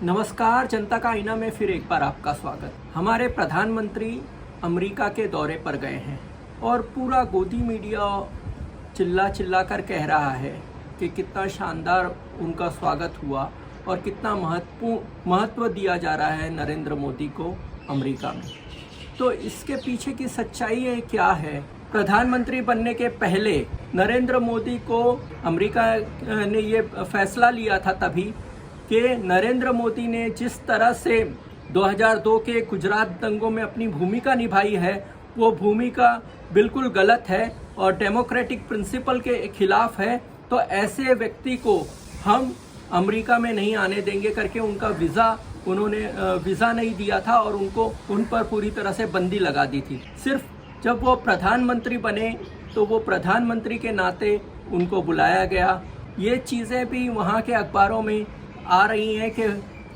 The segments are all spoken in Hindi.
नमस्कार, जनता का आईना में फिर एक बार आपका स्वागत। हमारे प्रधानमंत्री अमेरिका के दौरे पर गए हैं और पूरा गोदी मीडिया चिल्ला चिल्ला कर कह रहा है कि कितना शानदार उनका स्वागत हुआ और कितना महत्व दिया जा रहा है नरेंद्र मोदी को अमेरिका में। तो इसके पीछे की सच्चाई क्या है? प्रधानमंत्री बनने के पहले नरेंद्र मोदी को अमेरिका ने ये फैसला लिया था तभी कि नरेंद्र मोदी ने जिस तरह से 2002 के गुजरात दंगों में अपनी भूमिका निभाई है वो भूमिका बिल्कुल गलत है और डेमोक्रेटिक प्रिंसिपल के खिलाफ है। तो ऐसे व्यक्ति को हम अमेरिका में नहीं आने देंगे करके उनका उन्होंने वीज़ा नहीं दिया था और उन पर पूरी तरह से बंदी लगा दी थी। सिर्फ जब वो प्रधानमंत्री बने तो वो प्रधानमंत्री के नाते उनको बुलाया गया। ये चीज़ें भी वहाँ के अखबारों में आ रही हैं कि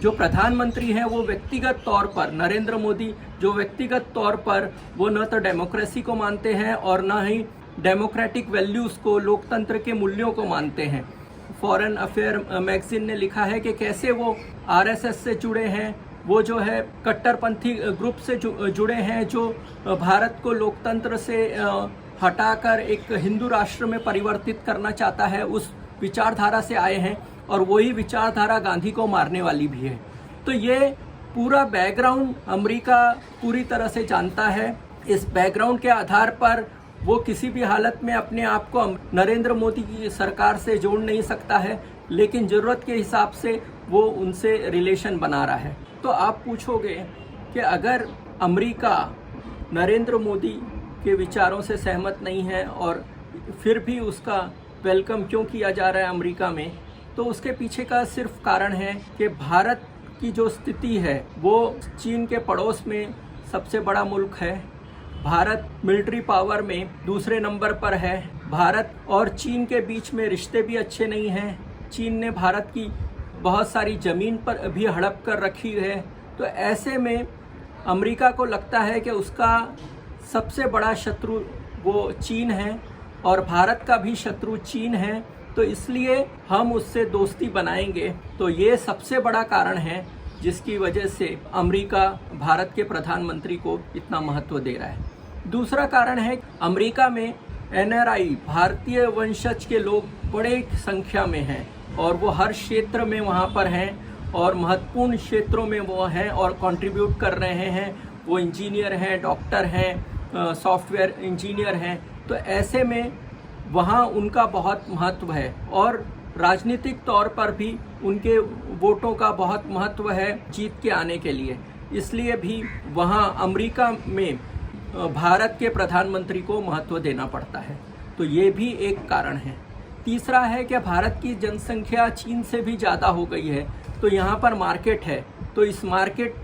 जो प्रधानमंत्री हैं वो व्यक्तिगत तौर पर नरेंद्र मोदी जो व्यक्तिगत तौर पर वो न तो डेमोक्रेसी को मानते हैं और न ही डेमोक्रेटिक वैल्यूज़ को, लोकतंत्र के मूल्यों को मानते हैं। फॉरेन अफेयर मैगजीन ने लिखा है कि कैसे वो आरएसएस से जुड़े हैं, वो जो है कट्टरपंथी ग्रुप से जुड़े हैं जो भारत को लोकतंत्र से हटाकर एक हिंदू राष्ट्र में परिवर्तित करना चाहता है, उस विचारधारा से आए हैं और वही विचारधारा गांधी को मारने वाली भी है। तो ये पूरा बैकग्राउंड अमेरिका पूरी तरह से जानता है। इस बैकग्राउंड के आधार पर वो किसी भी हालत में अपने आप को नरेंद्र मोदी की सरकार से जोड़ नहीं सकता है, लेकिन ज़रूरत के हिसाब से वो उनसे रिलेशन बना रहा है। तो आप पूछोगे कि अगर अमेरिका नरेंद्र मोदी के विचारों से सहमत नहीं है और फिर भी उसका वेलकम क्यों किया जा रहा है अमेरिका में, तो उसके पीछे का सिर्फ कारण है कि भारत की जो स्थिति है वो चीन के पड़ोस में सबसे बड़ा मुल्क है। भारत मिलिट्री पावर में दूसरे नंबर पर है। भारत और चीन के बीच में रिश्ते भी अच्छे नहीं हैं। चीन ने भारत की बहुत सारी ज़मीन पर भी हड़प कर रखी है। तो ऐसे में अमेरिका को लगता है कि उसका सबसे बड़ा शत्रु वो चीन है और भारत का भी शत्रु चीन है, तो इसलिए हम उससे दोस्ती बनाएंगे। तो ये सबसे बड़ा कारण है जिसकी वजह से अमेरिका भारत के प्रधानमंत्री को इतना महत्व दे रहा है। दूसरा कारण है अमेरिका में एनआरआई भारतीय वंशज के लोग बड़े संख्या में हैं और वो हर क्षेत्र में वहाँ पर हैं और महत्वपूर्ण क्षेत्रों में वो हैं और कंट्रीब्यूट कर रहे हैं। वो इंजीनियर हैं, डॉक्टर हैं, सॉफ्टवेयर इंजीनियर हैं। तो ऐसे में वहाँ उनका बहुत महत्व है और राजनीतिक तौर पर भी उनके वोटों का बहुत महत्व है जीत के आने के लिए। इसलिए भी वहाँ अमेरिका में भारत के प्रधानमंत्री को महत्व देना पड़ता है। तो ये भी एक कारण है। तीसरा है कि भारत की जनसंख्या चीन से भी ज़्यादा हो गई है, तो यहाँ पर मार्केट है, तो इस मार्केट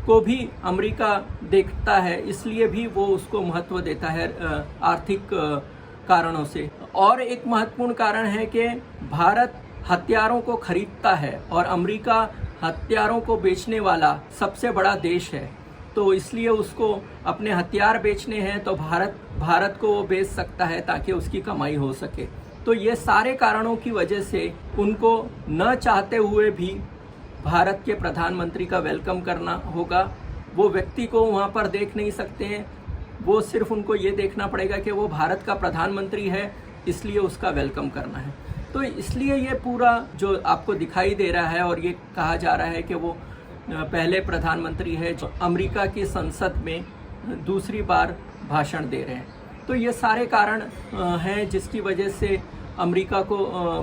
को भी अमेरिका देखता है, इसलिए भी वो उसको महत्व देता है आर्थिक कारणों से। और एक महत्वपूर्ण कारण है कि भारत हथियारों को खरीदता है और अमेरिका हथियारों को बेचने वाला सबसे बड़ा देश है। तो इसलिए उसको अपने हथियार बेचने हैं तो भारत को वो बेच सकता है ताकि उसकी कमाई हो सके। तो ये सारे कारणों की वजह से उनको न चाहते हुए भी भारत के प्रधानमंत्री का वेलकम करना होगा। वो व्यक्ति को वहाँ पर देख नहीं सकते हैं, वो सिर्फ उनको ये देखना पड़ेगा कि वो भारत का प्रधानमंत्री है, इसलिए उसका वेलकम करना है। तो इसलिए ये पूरा जो आपको दिखाई दे रहा है और ये कहा जा रहा है कि वो पहले प्रधानमंत्री है जो अमेरिका की संसद में दूसरी बार भाषण दे रहे हैं। तो ये सारे कारण हैं जिसकी वजह से अमेरिका को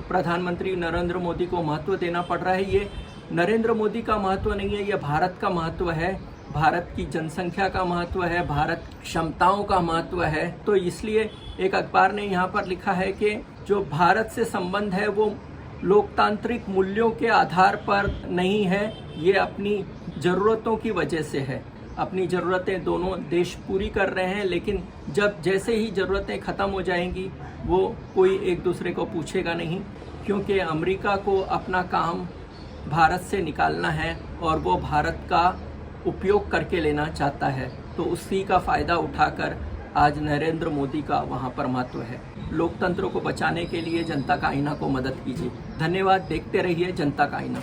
प्रधानमंत्री नरेंद्र मोदी को महत्व देना पड़ रहा है। ये नरेंद्र मोदी का महत्व नहीं है, ये भारत का महत्व है, भारत की जनसंख्या का महत्व है, भारत क्षमताओं का महत्व है। तो इसलिए एक अखबार ने यहाँ पर लिखा है कि जो भारत से संबंध है वो लोकतांत्रिक मूल्यों के आधार पर नहीं है, ये अपनी ज़रूरतों की वजह से है। अपनी ज़रूरतें दोनों देश पूरी कर रहे हैं, लेकिन जैसे ही ज़रूरतें ख़त्म हो जाएंगी वो कोई एक दूसरे को पूछेगा नहीं, क्योंकि अमेरिका को अपना काम भारत से निकालना है और वो भारत का उपयोग करके लेना चाहता है। तो उसी का फ़ायदा उठाकर आज नरेंद्र मोदी का वहाँ पर महत्व है। लोकतंत्र को बचाने के लिए जनता का आईना को मदद कीजिए। धन्यवाद। देखते रहिए जनता का आईना।